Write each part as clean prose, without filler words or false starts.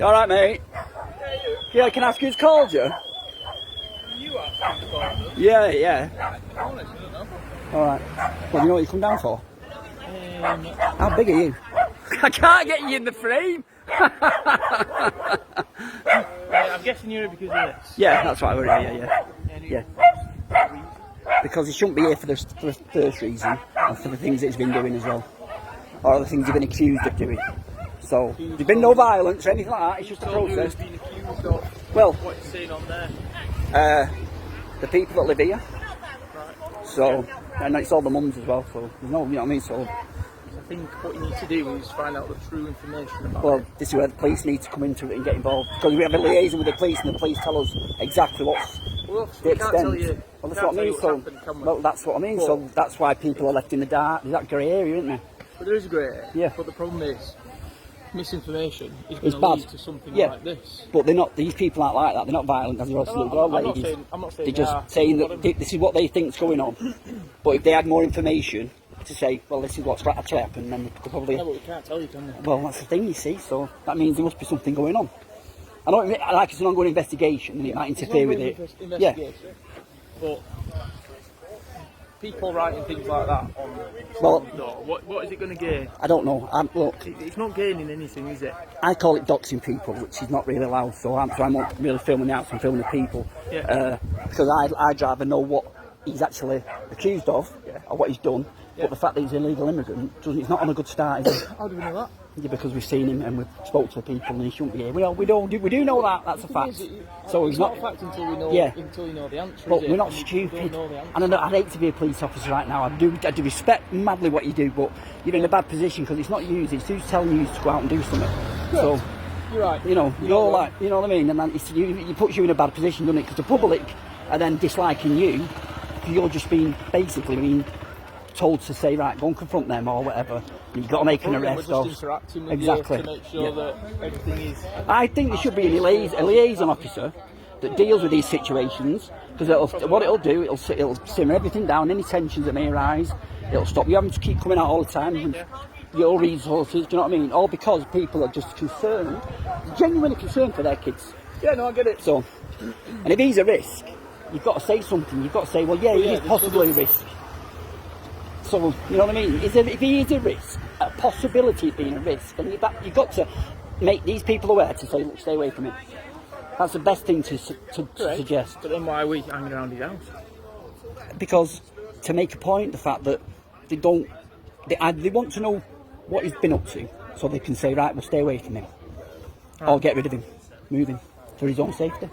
You alright, mate? Yeah, can I ask who's called you? You asked who's called us? Yeah, yeah. Honest, I don't know. Alright. Well, you know what you come down for? Um, How big are you? I can't get you in the frame! I'm guessing you're here because of this. Yeah, that's why we're here, yeah. Because he shouldn't be here for the first reason, and for the things that he's been doing as well. Or the things he's been accused of doing. So, there's been no violence or anything like that, it's just a protest. Been accused of Well, what you're saying on there. The people that live here. Right. So, and it's all the mums as well, so, you know what I mean? So, I think what you need to do is find out the true information about well, it. this is where the police need to come into it and get involved. Because we have a liaison with the police and the police tell us exactly what's Well, the we can't tell extent. you. Well, that's what I mean. So, well, that's what I mean. So that's why people are left in the dark. There's that grey area, isn't there? But there is a grey area. Yeah. But the problem is, misinformation is It's going to bad. lead to something Yeah. like this. But they're not. These people aren't like that. They're not violent, as you're also. They're all ladies. I'm not saying They're just saying that this is what they think's going on. But if they had more information to say, well, this is what's actually happened, then they could probably. No, but we can't tell you, can we? Well, that's the thing, you see. So that means there must be something going on. I don't like it's an ongoing investigation, and it might interfere with it. Yeah. But people writing things like that on Well, what is it going to gain? I don't know. Look, It's not gaining anything, is it? I call it doxing people, which is not really allowed. So I'm not really filming the house. I'm filming the people. Yeah. Because I'd rather know what he's actually accused of, or what he's done. Yeah. But the fact that he's an illegal immigrant, it's not on a good start, is it? How do we know that? Yeah, because we've seen him and we've spoke to the people and he shouldn't be here. We do know that. That's a fact. So he's it's not a fact until we know. Yeah. Until you know the answer. But is we're it? not We stupid. don't know the answer. And I'd hate to be a police officer right now. I do respect madly what you do, but you're in a bad position because it's not you. It's who's telling you to go out and do something. Good. So You're right. you know, you're like, you know what I mean. And then it puts you in a bad position, doesn't it? Because the public are then disliking you. You're just being told to say, right, go and confront them or whatever. You've got to make an arrest. We're just interacting with Exactly. you to make sure that everything is. I think there should be a liaison officer that deals with these situations, because what it'll do, it'll simmer everything down, any tensions that may arise. It'll stop you having to keep coming out all the time. And your resources, do you know what I mean? All because people are just concerned, genuinely concerned for their kids. Yeah, no, I get it. So, and if he's a risk, you've got to say something. You've got to say, well, yeah, he is possibly a risk. So, you know what I mean? If he is a risk, a possibility of being a risk, then you've got to make these people aware to say, look, stay away from him. That's the best thing to suggest. But then why are we hanging around his house? Because to make a point, the fact that they want to know what he's been up to, so they can say, right, we'll stay away from him, or get rid of him, move him for his own safety.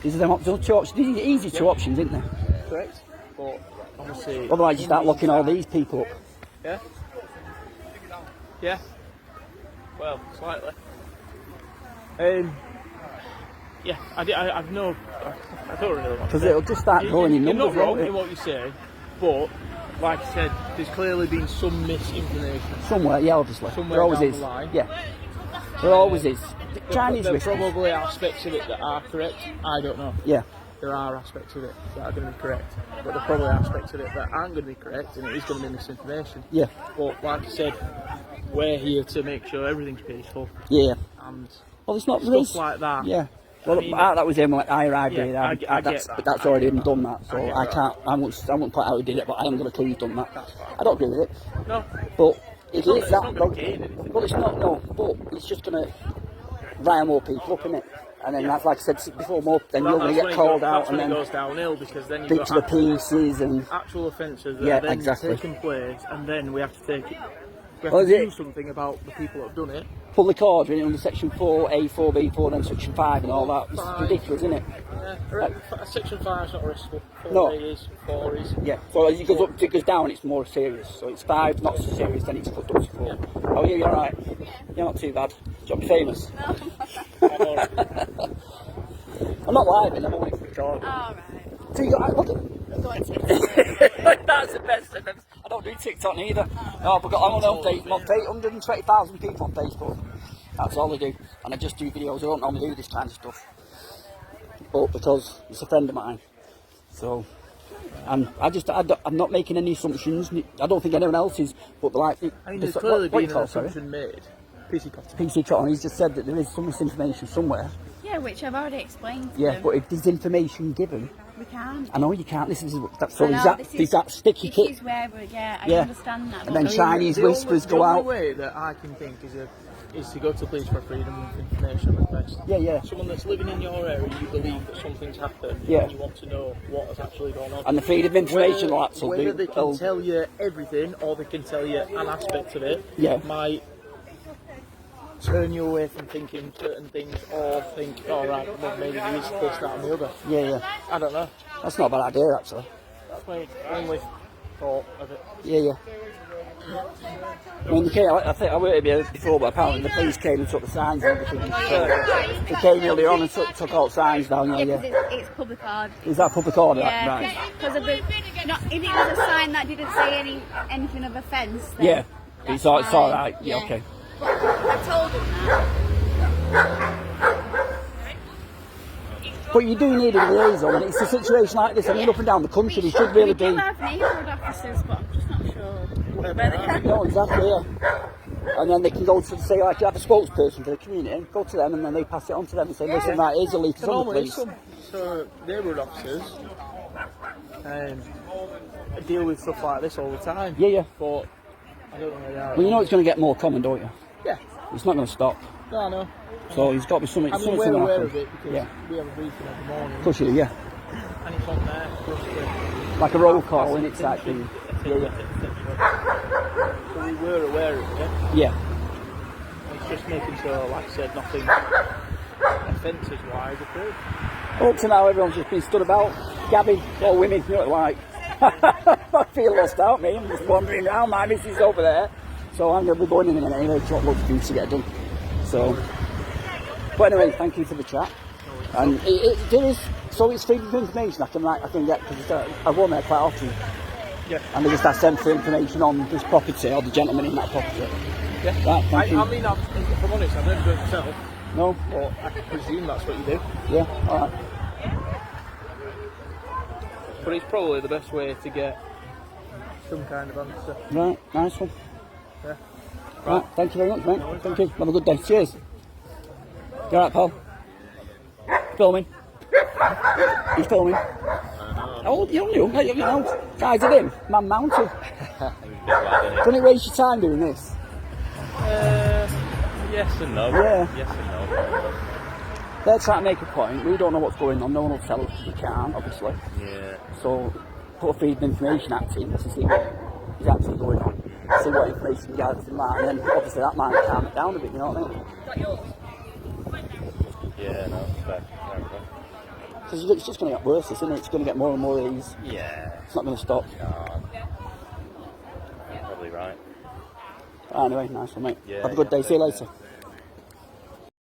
These are the two options. These are easy two options, isn't there? Correct. But obviously. Otherwise, you start locking all these people up. Yeah. Yeah. Well, slightly. Yeah, I don't really want Because it'll just start growing in You're numbers. not wrong won't it? in what you say, but like I said, there's clearly been some misinformation. Somewhere, yeah, obviously. Somewhere There always down is. the line. Yeah. There always is. Chinese There whispers. probably aspects of it that are correct. I don't know. Yeah. There are aspects of it that are going to be correct, but there are probably aspects of it that aren't going to be correct, and it is going to be misinformation. Yeah. But like I said, we're here to make sure everything's peaceful. Yeah. And Well, it's not stuff risk. like that. Yeah. Well, I mean, that was him. Like, I arrived yeah, here. I get But that. that's already been done. That, so I get I that. can't. I won't point out who did it, but I am going to clue who's done that. I don't agree with it. No. But it not- is it's that. not gonna gain anything. Well, it's not. No. But it's just going to rile more people up, isn't it? And then that's like I said before. Then you're going to get called out, and then then it goes downhill because then you've bits of got the pieces and. actual offences that Yeah, are then exactly. taking place, and then we have to take it. We have Well, to is do it- something about the people that have done it. Public order in under section 4A, 4B, 4, and section 5 and all that. It's Fine. ridiculous, isn't it? Section 5 is not riskful. 4 No. is, 4 is. Yeah. So as it goes down, it's more serious. So it's 5, not so serious, then it's put up to 4. Oh, yeah, you're alright. You're not too bad. Do you want to be famous? I'm not live, I'm only for recording. Alright. So you got, look at That's the best thing. I don't do TikTok neither. No, but I'm on Facebook. I'm 820,000 people on Facebook. That's all I do. And I just do videos. I don't normally do this kind of stuff. But because it's a friend of mine. So, I'm not making any assumptions. I don't think anyone else is. But like, I mean, there's clearly what you been call, an assumption made PC Cotton. PC Cotton. He's just said that there is some misinformation somewhere. Yeah, which I've already explained to Yeah, them. but if there's information given, We can't. I know you can't. This is that's I so. know, Is that sticky This kit? is where we I Yeah. understand that. And but then Chinese whispers go The out. only way that I can think is to go to police for freedom of information request. Yeah, yeah. Someone that's living in your area, you believe that something's happened, Yeah. and you want to know what has actually gone on. And the freedom of information lapse will Whether be. they can tell you everything or they can tell you an aspect of it, Yeah. might turn you away from thinking certain things, or think, all right, well, maybe there is this, that, and the other. Yeah, yeah. I don't know. That's not a bad idea, actually. That's my only thought of it. Yeah, yeah. I mean, I think I worked here before, but apparently the police came and took the signs and everything. They came earlier on and took all the signs down. Yeah, Yeah, because it's public order. Is that public order? Yeah, Right. because of the. Not, if it was a sign that didn't say anything of offence. Then Yeah. that's It's all fine. right. Yeah, okay. But I told them that. But you do need a liaison, and it's a situation like this. I mean, up and down the country, they should really We do be. have neighbourhood officers, but I'm just not sure where they can. No, exactly, yeah. And then they can go to, say, like, you have a spokesperson for the community, go to them, and then they pass it on to them and say, listen, right, here's a leak, it's on the Normally, police. so neighbourhood officers deal with stuff like this all the time. Yeah, yeah. But I don't know where they are. Well, you know it's going to get more common, don't you? Yeah. It's not going to stop. No, I know. So there's got to be something. I mean, something's we're gonna aware happen. of it because Yeah. we have a briefing every morning. Of course you do, yeah. And it's on there for us to... Like a roll call, in it type thing. Yeah, yeah. So we were aware of it. Yeah. It's just making sure, like I said, nothing offences-wise occurred. Up to now, everyone's just been stood about, gabbing, all women, you know what it's like. I feel lost out, me. I'm just wandering around. My missus is over there. So I'm going to be going in a minute anyway, got loads of things to get done. So, but anyway, thank you for the chat. And there is, so it's freedom of information I can get, because I go on there quite often. Yeah. And they just ask them for information on this property or the gentleman in that property. Yeah. Right, thank you. I mean, if I'm honest, I've never done it myself. No? But I presume that's what you do. Yeah, alright. But it's probably the best way to get some kind of answer. Right, nice one. Yeah. Right, thank you very much, mate. Thank you. Have a good day. Cheers. You alright, pal? Filming? You filming? Oh, you know, guys are in. Man mounted. Doesn't it waste your time doing this? Yes and no. Yeah. Yes and no. They're trying to make a point. We don't know what's going on. No one will tell us. We can't, obviously. Yeah. So, put a Freedom of Information Act in to see what is actually going on. See what information you gather from that. And then, obviously, that might calm it down a bit, you know what I mean? Yeah, no, fair. Because it's just going to get worse, isn't it? It's going to get more and more of these. Yeah. It's not going to stop. No. You're probably right. Anyway, nice one, mate. Yeah, Have a good yeah, day. See you take later. care.